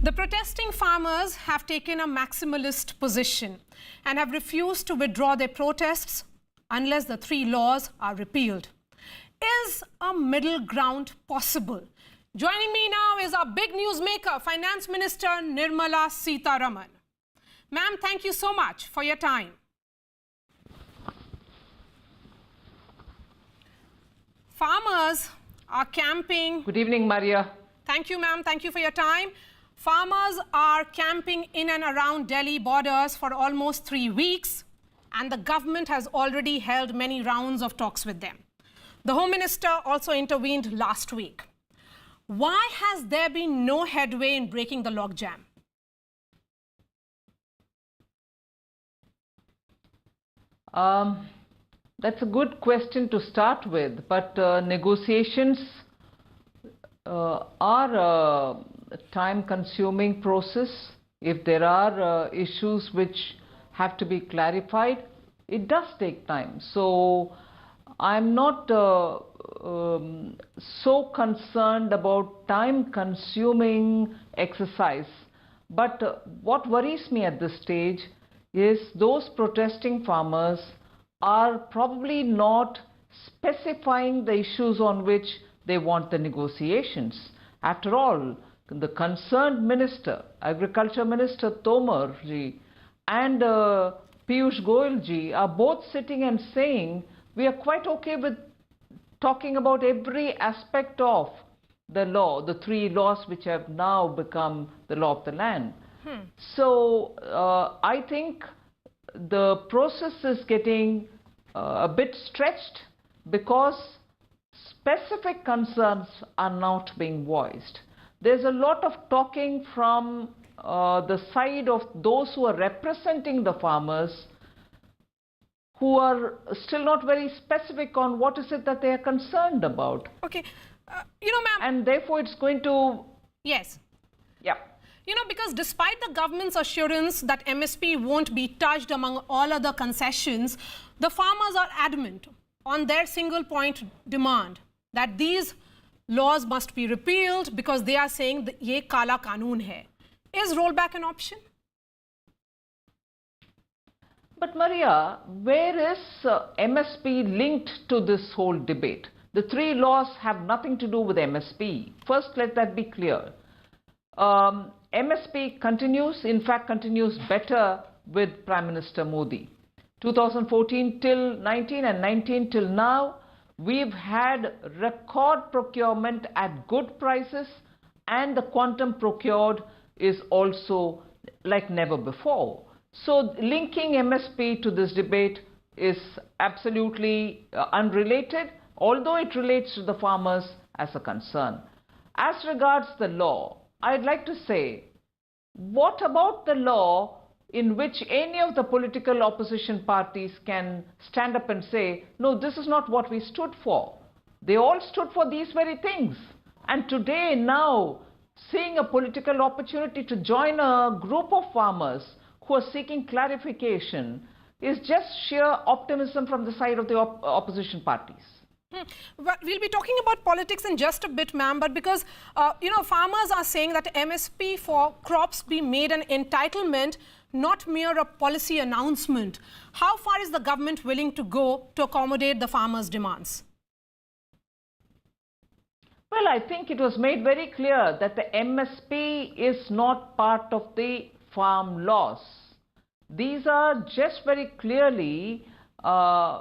The protesting farmers have taken a maximalist position and have refused to withdraw their protests unless the 3 laws are repealed. Is a middle ground possible? Joining me now is our big newsmaker, Finance Minister Nirmala Sitharaman. Ma'am, thank you so much for your time. Farmers are camping. Good evening, Maria. Thank you, ma'am. Thank you for your time. Farmers are camping in and around Delhi borders for almost 3 weeks, and the government has already held many rounds of talks with them. The Home Minister also intervened last week. Why has there been no headway in breaking the logjam? That's a good question to start with, but negotiations are a time-consuming process. If there are issues which have to be clarified, it does take time. So I'm not so concerned about time-consuming exercise. But what worries me at this stage is those protesting farmers are probably not specifying the issues on which they want the negotiations. After all, the concerned minister, Agriculture Minister Tomar ji and Piyush Goyal ji are both sitting and saying we are quite okay with talking about every aspect of the law, the 3 laws which have now become the law of the land. So I think the process is getting a bit stretched because specific concerns are not being voiced. There's a lot of talking from the side of those who are representing the farmers who are still not very specific on what is it that they are concerned about. Okay, ma'am. And therefore it's going to... Yes. Yeah. Because despite the government's assurance that MSP won't be touched among all other concessions, the farmers are adamant on their single point demand that these laws must be repealed because they are saying that ye kala kanoon hai. Is rollback an option? But Maria, where is MSP linked to this whole debate? The 3 laws have nothing to do with MSP. First, let that be clear. MSP continues, in fact continues better with Prime Minister Modi. 2014 till 19 and 19 till now, we've had record procurement at good prices, and the quantum procured is also like never before. So linking MSP to this debate is absolutely unrelated, although it relates to the farmers as a concern. As regards the law, I'd like to say, what about the law in which any of the political opposition parties can stand up and say, no, this is not what we stood for. They all stood for these very things. And today, now, seeing a political opportunity to join a group of farmers who are seeking clarification is just sheer optimism from the side of the opposition parties. Well, we'll be talking about politics in just a bit, ma'am, but because, farmers are saying that MSP for crops be made an entitlement, not mere a policy announcement. How far is the government willing to go to accommodate the farmers' demands? Well, I think it was made very clear that the MSP is not part of the farm laws. These are just very clearly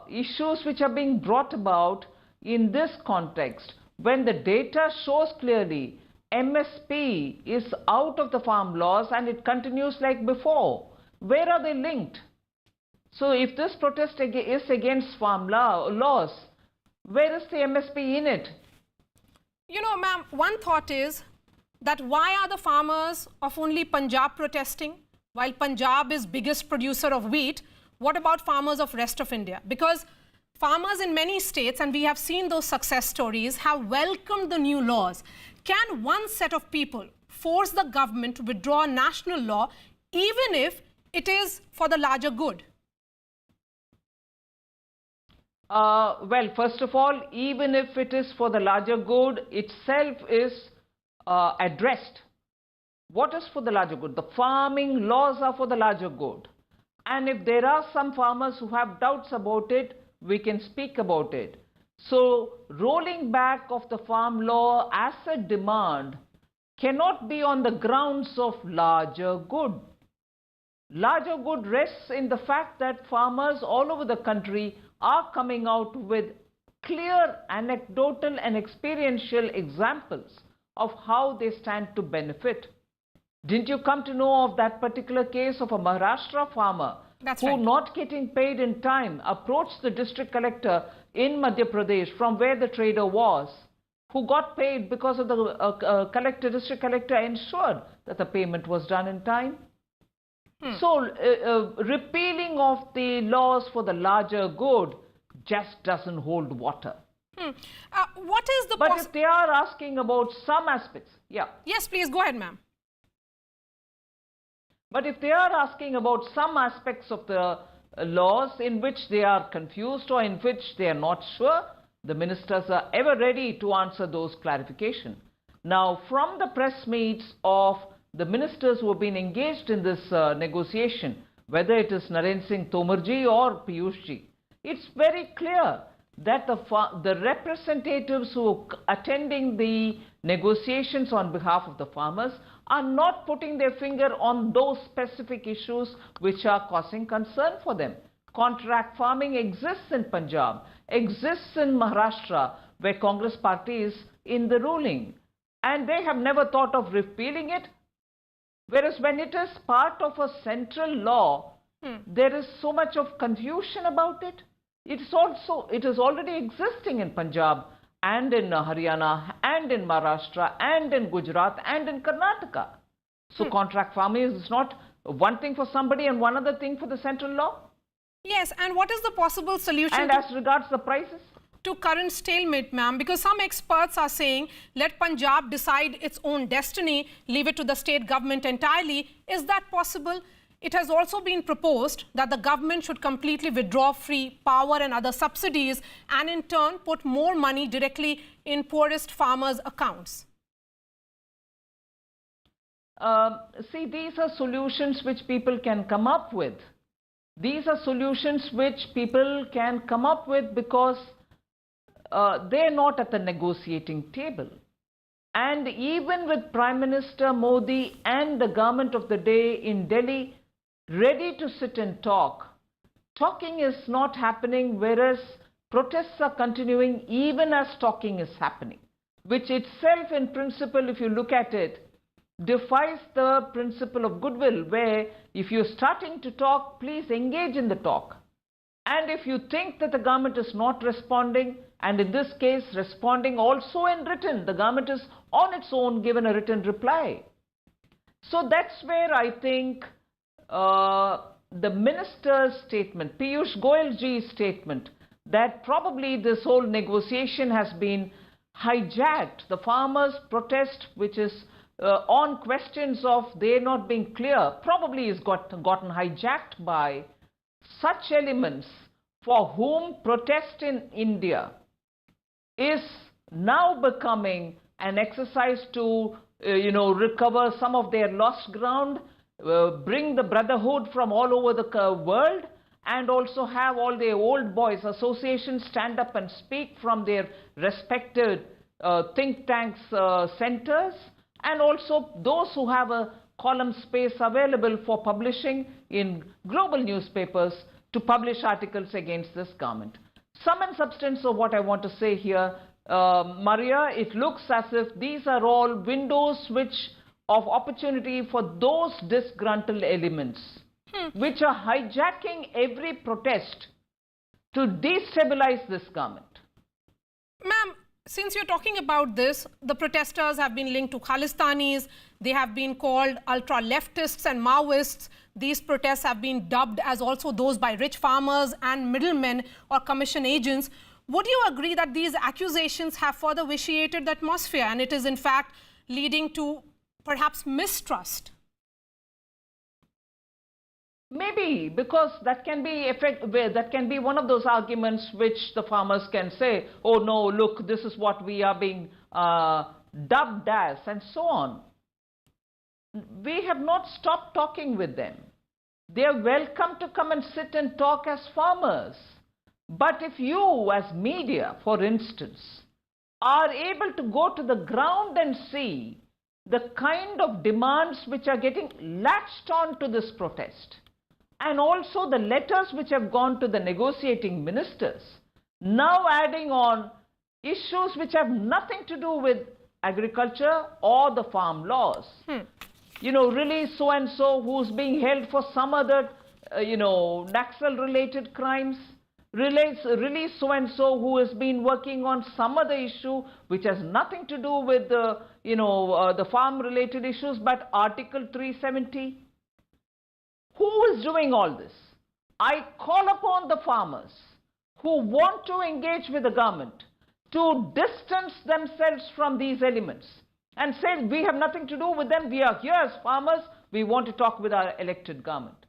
issues which are being brought about in this context. When the data shows clearly MSP is out of the farm laws and it continues like before, where are they linked? So if this protest is against farm laws, where is the MSP in it? Ma'am, one thought is that why are the farmers of only Punjab protesting? While Punjab is biggest producer of wheat, what about farmers of rest of India? Because farmers in many states, and we have seen those success stories, have welcomed the new laws. Can one set of people force the government to withdraw a national law even if it is for the larger good? Well, first of all, even if it is for the larger good, itself is addressed what is for the larger good? The farming laws are for the larger good. And if there are some farmers who have doubts about it, we can speak about it. So rolling back of the farm law as a demand cannot be on the grounds of larger good. Larger good rests in the fact that farmers all over the country are coming out with clear anecdotal and experiential examples of how they stand to benefit. Didn't you come to know of that particular case of a Maharashtra farmer who, not getting paid in time, approached the district collector in Madhya Pradesh from where the trader was, who got paid because of the district collector ensured that the payment was done in time? So repealing of the laws for the larger good just doesn't hold water. What is the... But if they are asking about some aspects, yeah. Yes, please, go ahead, ma'am. But if they are asking about some aspects of the laws in which they are confused or in which they are not sure, the ministers are ever ready to answer those clarifications. Now, from the press meets of the ministers who have been engaged in this negotiation, whether it is Narendra Singh Tomarji or Piyushji, it's very clear that the representatives who are attending the negotiations on behalf of the farmers are not putting their finger on those specific issues which are causing concern for them. Contract farming exists in Punjab, exists in Maharashtra, where Congress party is in the ruling, and they have never thought of repealing it. Whereas when it is part of a central law, there is so much of confusion about it. It is already existing in Punjab and in Haryana and in Maharashtra and in Gujarat and in Karnataka. So contract farming is not one thing for somebody and one other thing for the central law. Yes, and what is the possible solution? And as regards the prices? To current stalemate, ma'am, because some experts are saying let Punjab decide its own destiny, leave it to the state government entirely. Is that possible? It has also been proposed that the government should completely withdraw free power and other subsidies and in turn put more money directly in poorest farmers' accounts. See, these are solutions which people can come up with. These are solutions which people can come up with because they're not at the negotiating table. And even with Prime Minister Modi and the government of the day in Delhi ready to sit and talk, talking is not happening, whereas protests are continuing even as talking is happening, which itself in principle, if you look at it, defies the principle of goodwill, where if you're starting to talk, please engage in the talk. And if you think that the government is not responding, and in this case responding also in written, the government is on its own given a written reply. So that's where I think the minister's statement, Piyush Goyalji's statement, that probably this whole negotiation has been hijacked. The farmers' protest, which is on questions of they not being clear, probably is gotten hijacked by such elements for whom protest in India is now becoming an exercise to recover some of their lost ground, bring the brotherhood from all over the world, and also have all the old boys associations stand up and speak from their respected think tanks centers, and also those who have a column space available for publishing in global newspapers to publish articles against this government. Sum and substance of what I want to say here, Maria, it looks as if these are all windows of opportunity for those disgruntled elements which are hijacking every protest to destabilize this government. Ma'am, since you're talking about this, the protesters have been linked to Khalistanis, they have been called ultra-leftists and Maoists. These protests have been dubbed as also those by rich farmers and middlemen or commission agents. Would you agree that these accusations have further vitiated the atmosphere and it is in fact leading to perhaps mistrust? Maybe, because that can be one of those arguments which the farmers can say, oh no, look, this is what we are being dubbed as, and so on. we have not stopped talking with them. They are welcome to come and sit and talk as farmers. But if you, as media, for instance, are able to go to the ground and see the kind of demands which are getting latched on to this protest, and also the letters which have gone to the negotiating ministers, now adding on issues which have nothing to do with agriculture or the farm laws. You know, release so-and-so who's being held for some other, Naxal-related crimes. Release so-and-so who has been working on some other issue which has nothing to do with the farm-related issues, but Article 370. Who is doing all this? I call upon the farmers who want to engage with the government to distance themselves from these elements and say, we have nothing to do with them, we are here as farmers, we want to talk with our elected government.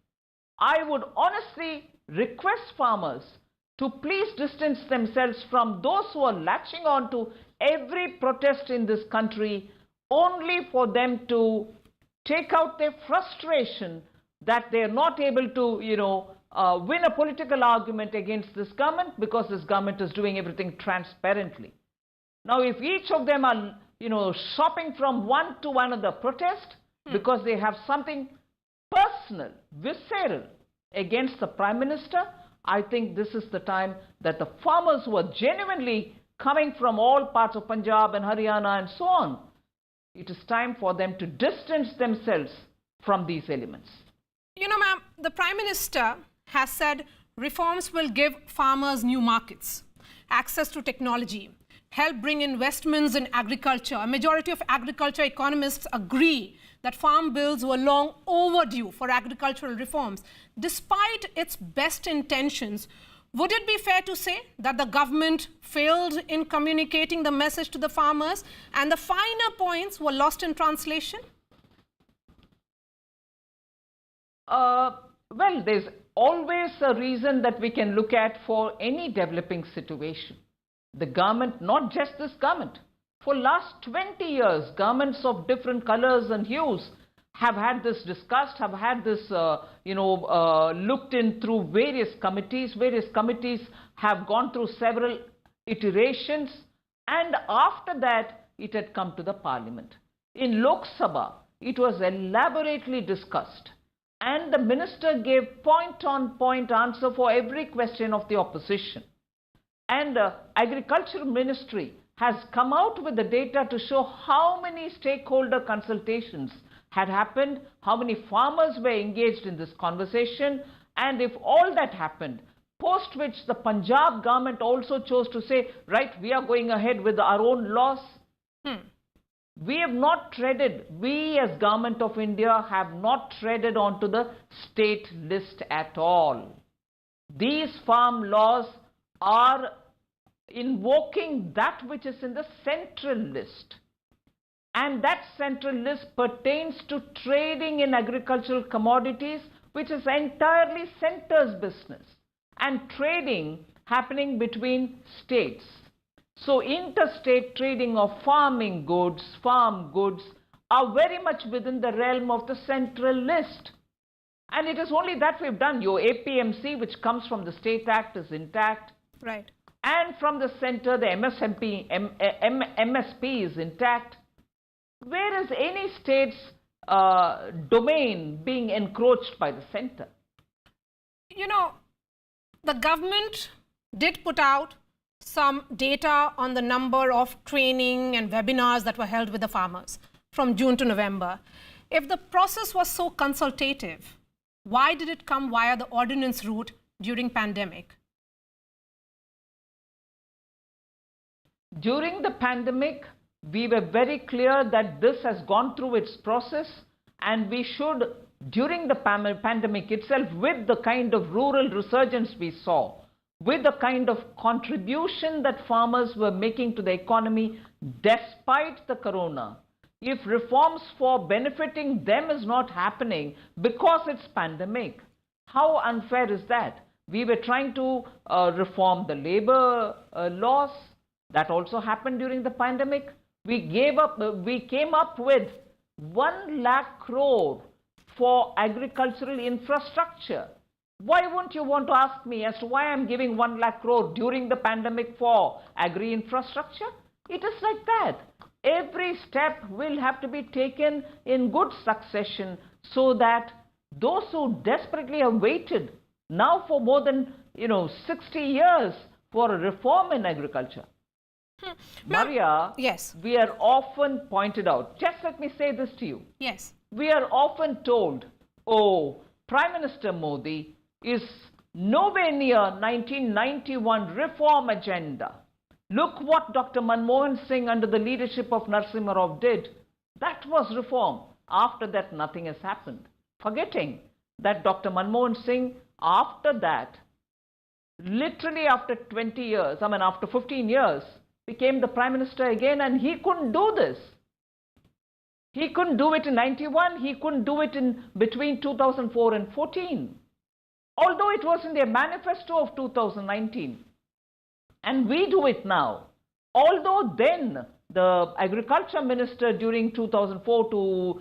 I would honestly request farmers to please distance themselves from those who are latching on to every protest in this country only for them to take out their frustration that they are not able to, win a political argument against this government because this government is doing everything transparently. Now, if each of them are, shopping from one to another protest because they have something personal, visceral against the Prime Minister, I think this is the time that the farmers who are genuinely coming from all parts of Punjab and Haryana and so on, it is time for them to distance themselves from these elements. You know, ma'am, the Prime Minister has said reforms will give farmers new markets, access to technology, help bring investments in agriculture. A majority of agriculture economists agree that farm bills were long overdue for agricultural reforms. Despite its best intentions, would it be fair to say that the government failed in communicating the message to the farmers and the finer points were lost in translation? Well, there's always a reason that we can look at for any developing situation. The government, not just this government, for last 20 years, governments of different colors and hues have had this discussed, have had this, looked in through various committees. Various committees have gone through several iterations, and after that, it had come to the parliament. In Lok Sabha, it was elaborately discussed, and the minister gave point-on-point answer for every question of the opposition. And the Agriculture Ministry has come out with the data to show how many stakeholder consultations had happened, how many farmers were engaged in this conversation, and if all that happened, post which the Punjab government also chose to say, right, we are going ahead with our own laws. We have not treaded, we as Government of India have not treaded onto the state list at all. These farm laws are invoking that which is in the central list. And that central list pertains to trading in agricultural commodities, which is entirely center's business, and trading happening between states. So interstate trading of farming goods, farm goods, are very much within the realm of the central list. And it is only that we've done. Your APMC, which comes from the State Act, is intact. Right. And from the center, the MSP is intact. Where is any state's domain being encroached by the center? You know, the government did put out some data on the number of training and webinars that were held with the farmers from June to November. If the process was so consultative, why did it come via the ordinance route during pandemic? During the pandemic, we were very clear that this has gone through its process, and we should, during the pandemic itself, with the kind of rural resurgence we saw, with the kind of contribution that farmers were making to the economy despite the corona, if reforms for benefiting them is not happening because it's pandemic, how unfair is that? We were trying to reform the labor laws. That also happened during the pandemic. We came up with 1 lakh crore for agricultural infrastructure. Why won't you want to ask me as to why I'm giving 1 lakh crore during the pandemic for agri infrastructure? It is like that. Every step will have to be taken in good succession so that those who desperately have waited now for more than 60 years for a reform in agriculture. Maria, yes, we are often pointed out. Just let me say this to you. Yes. We are often told, oh, Prime Minister Modi is nowhere near 1991 reform agenda. Look what Dr. Manmohan Singh under the leadership of Narasimha Rao did. That was reform. After that, nothing has happened. Forgetting that Dr. Manmohan Singh, after that, literally after 20 years, after 15 years, became the Prime Minister again, and he couldn't do this. He couldn't do it in 91. He couldn't do it in between 2004 and 14. Although it was in their manifesto of 2019. And we do it now. Although then the agriculture minister during 2004 to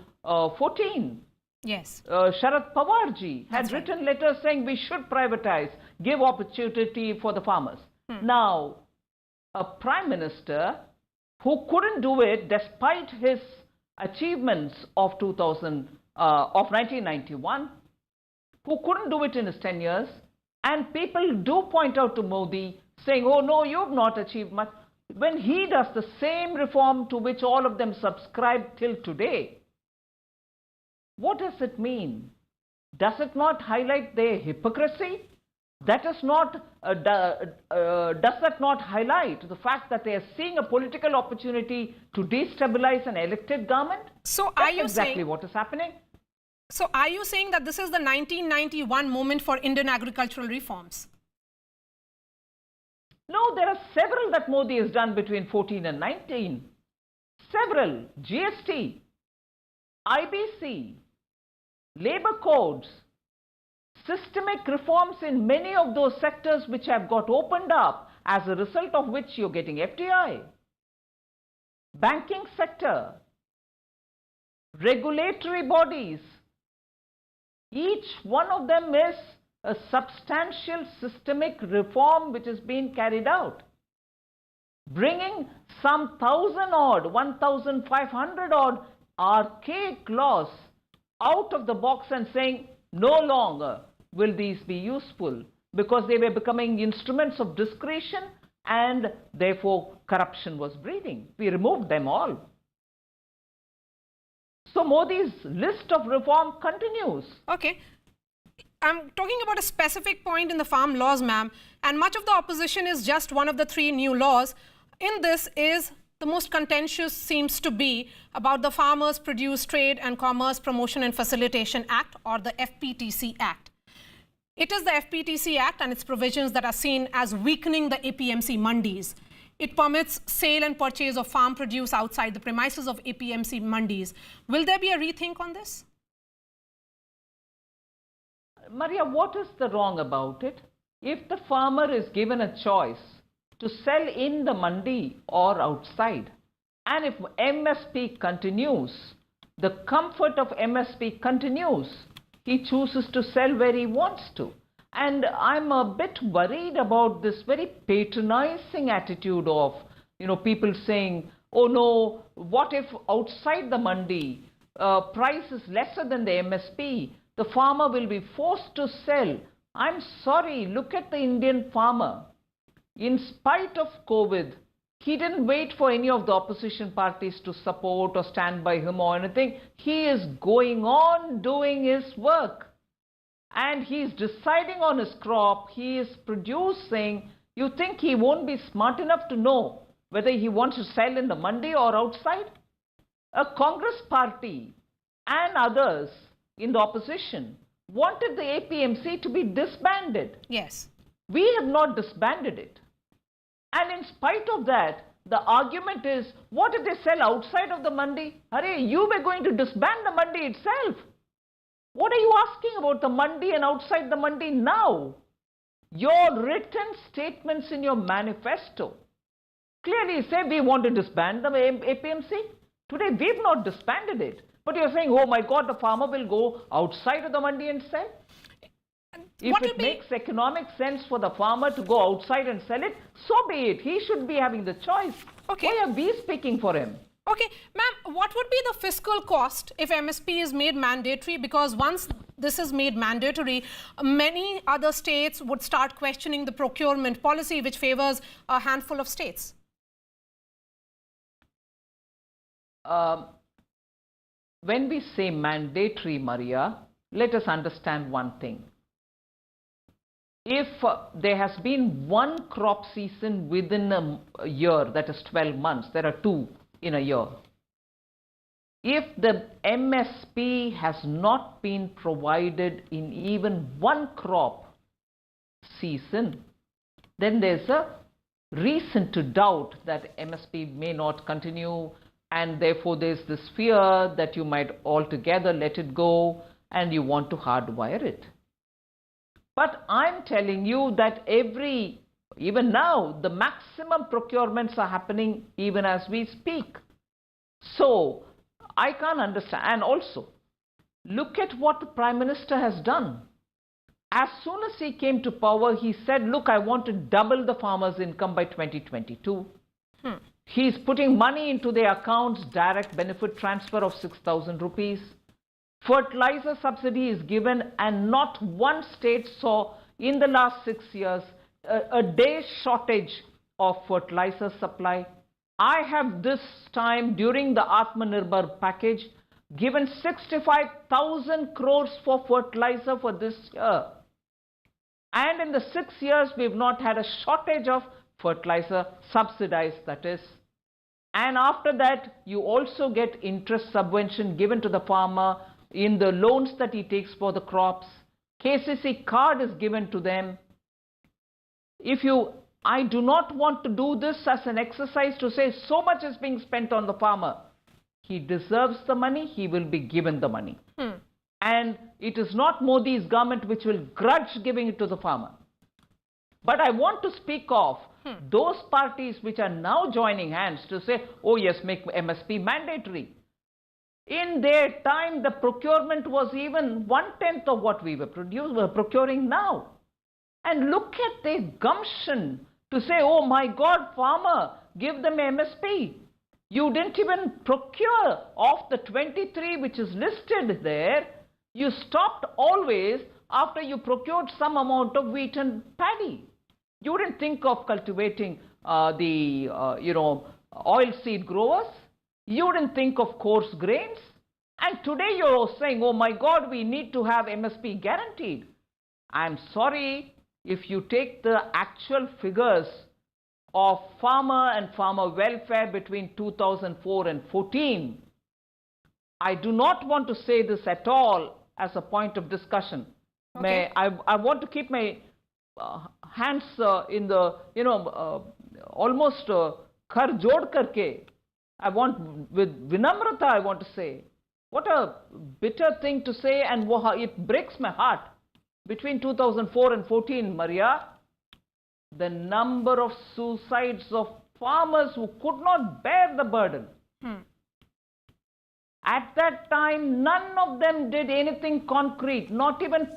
14, yes, Sharad Pawarji had written letters saying we should privatize, give opportunity for the farmers. Now, a prime minister who couldn't do it despite his achievements of 1991, who couldn't do it in his 10 years, and people do point out to Modi saying, oh no, you've not achieved much, when he does the same reform to which all of them subscribe till today. What does it mean? Does it not highlight their hypocrisy? Does that not highlight the fact that they are seeing a political opportunity to destabilize an elected government? So That's exactly what is happening. So are you saying that this is the 1991 moment for Indian agricultural reforms? No, there are several that Modi has done between 14 and 19. Several. GST, IBC, labor codes, systemic reforms in many of those sectors which have got opened up, as a result of which you're getting FDI. Banking sector, regulatory bodies, each one of them is a substantial systemic reform which is being carried out. Bringing some 1,500 odd archaic laws out of the box and saying no longer will these be useful because they were becoming instruments of discretion and therefore corruption was breeding. We removed them all. So Modi's list of reform continues. Okay. I'm talking about a specific point in the farm laws, ma'am, and much of the opposition is just one of the 3 new laws. In this is the most contentious seems to be about the Farmers Produce Trade and Commerce Promotion and Facilitation Act, or the FPTC Act. It is the FPTC Act and its provisions that are seen as weakening the APMC mandis. It permits sale and purchase of farm produce outside the premises of APMC mandis. Will there be a rethink on this? Maria, what is the wrong about it? If the farmer is given a choice to sell in the mandi or outside, and if MSP continues, the comfort of MSP continues, he chooses to sell where he wants to. And I'm a bit worried about this very patronizing attitude of, people saying, oh no, what if outside the mandi price is lesser than the MSP? The farmer will be forced to sell. I'm sorry, look at the Indian farmer. In spite of COVID, he didn't wait for any of the opposition parties to support or stand by him or anything. He is going on doing his work. And he is deciding on his crop. He is producing. You think he won't be smart enough to know whether he wants to sell in the mandi or outside? A Congress party and others in the opposition wanted the APMC to be disbanded. Yes. We have not disbanded it. And in spite of that, the argument is, what if they sell outside of the mandi? Hurry, you were going to disband the mandi itself. What are you asking about the mandi and outside the mandi now? Your written statements in your manifesto clearly say we want to disband the APMC. Today, we've not disbanded it. But you're saying, oh my God, the farmer will go outside of the mandi and sell? If it makes economic sense for the farmer to go outside and sell it, so be it. He should be having the choice. Okay. Why are we speaking for him? Okay, ma'am, what would be the fiscal cost if MSP is made mandatory? Because once this is made mandatory, many other states would start questioning the procurement policy, which favors a handful of states. When we say mandatory, Maria, let us understand one thing. If there has been one crop season within a year, that is 12 months, there are 2 in a year. If the MSP has not been provided in even one crop season, then there's a reason to doubt that MSP may not continue, and therefore there's this fear that you might altogether let it go and you want to hardwire it. But I'm telling you that even now, the maximum procurements are happening even as we speak. So, I can't understand. And also, look at what the Prime Minister has done. As soon as he came to power, he said, look, I want to double the farmers' income by 2022. He's putting money into their accounts, direct benefit transfer of 6,000 rupees. Fertilizer subsidy is given, and not one state saw in the last 6 years a day's shortage of fertilizer supply. I have this time, during the Atmanirbhar package, given 65,000 crores for fertilizer for this year. And in the 6 years, we've not had a shortage of fertilizer, subsidized that is. And after that, you also get interest subvention given to the farmer in the loans that he takes for the crops. KCC card is given to them. I do not want to do this as an exercise to say so much is being spent on the farmer. He deserves the money, he will be given the money. And it is not Modi's government which will grudge giving it to the farmer. But I want to speak of those parties which are now joining hands to say, oh yes, make MSP mandatory. In their time, the procurement was even 1/10 of what we were procuring now. And look at their gumption to say, oh my God, farmer, give them MSP. You didn't even procure of the 23 which is listed there. You stopped always after you procured some amount of wheat and paddy. You didn't think of cultivating oilseed growers. You didn't think of coarse grains. And today you're saying, oh my God, we need to have MSP guaranteed. I'm sorry, if you take the actual figures of farmer and farmer welfare between 2004 and 14, I do not want to say this at all as a point of discussion. Okay. I want to keep my hands in the, almost kar jod karke. I want, with vinamrata, I want to say, what a bitter thing to say, and it breaks my heart. Between 2004 and 14, Maria, the number of suicides of farmers who could not bear the burden. At that time, none of them did anything concrete, not even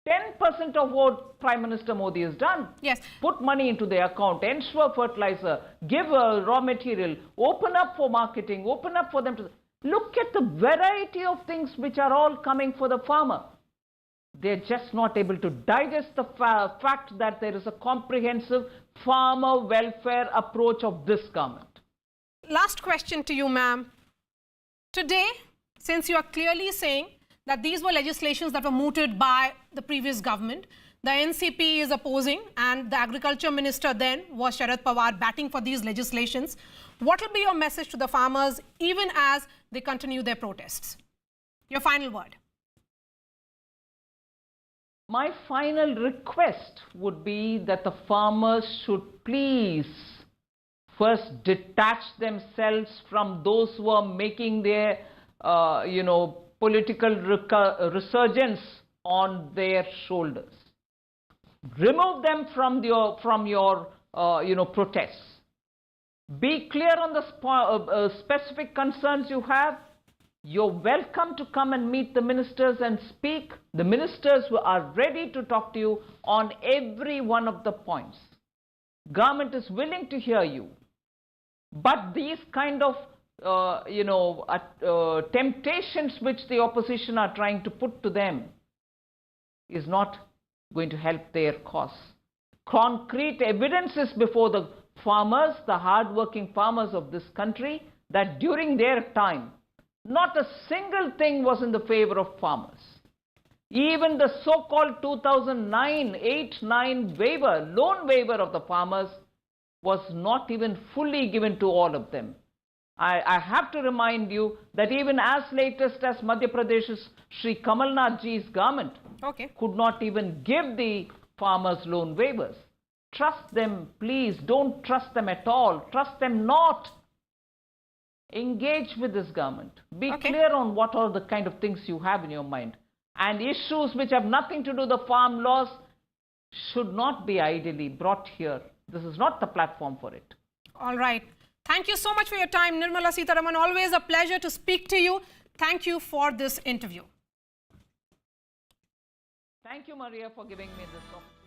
10% of what Prime Minister Modi has done. Yes. Put money into their account, ensure fertilizer, give raw material, open up for marketing, open up for them to... Look at the variety of things which are all coming for the farmer. They're just not able to digest the fact that there is a comprehensive farmer welfare approach of this government. Last question to you, ma'am. Today, since you are clearly saying that these were legislations that were mooted by the previous government, the NCP is opposing, and the agriculture minister then was Sharad Pawar batting for these legislations. What will be your message to the farmers even as they continue their protests? Your final word. My final request would be that the farmers should please first detach themselves from those who are making their, political resurgence on their shoulders. Remove them from your protests. Be clear on the specific concerns you have. You're welcome to come and meet the ministers and speak. The ministers are ready to talk to you on every one of the points. Government is willing to hear you. But these kind of temptations which the opposition are trying to put to them is not going to help their cause. Concrete evidences before the farmers, the hard-working farmers of this country, that during their time, not a single thing was in the favor of farmers. Even the so-called 2009-8-9 waiver, loan waiver of the farmers was not even fully given to all of them. I have to remind you that even as latest as Madhya Pradesh's Shri Kamal Nath ji's government could not even give the farmers loan waivers. Trust them, please. Don't trust them at all. Trust them not. Engage with this government. Be clear on what are the kind of things you have in your mind. And issues which have nothing to do with the farm laws should not be ideally brought here. This is not the platform for it. All right. Thank you so much for your time, Nirmala Sitharaman. Always a pleasure to speak to you. Thank you for this interview. Thank you, Maria, for giving me this opportunity.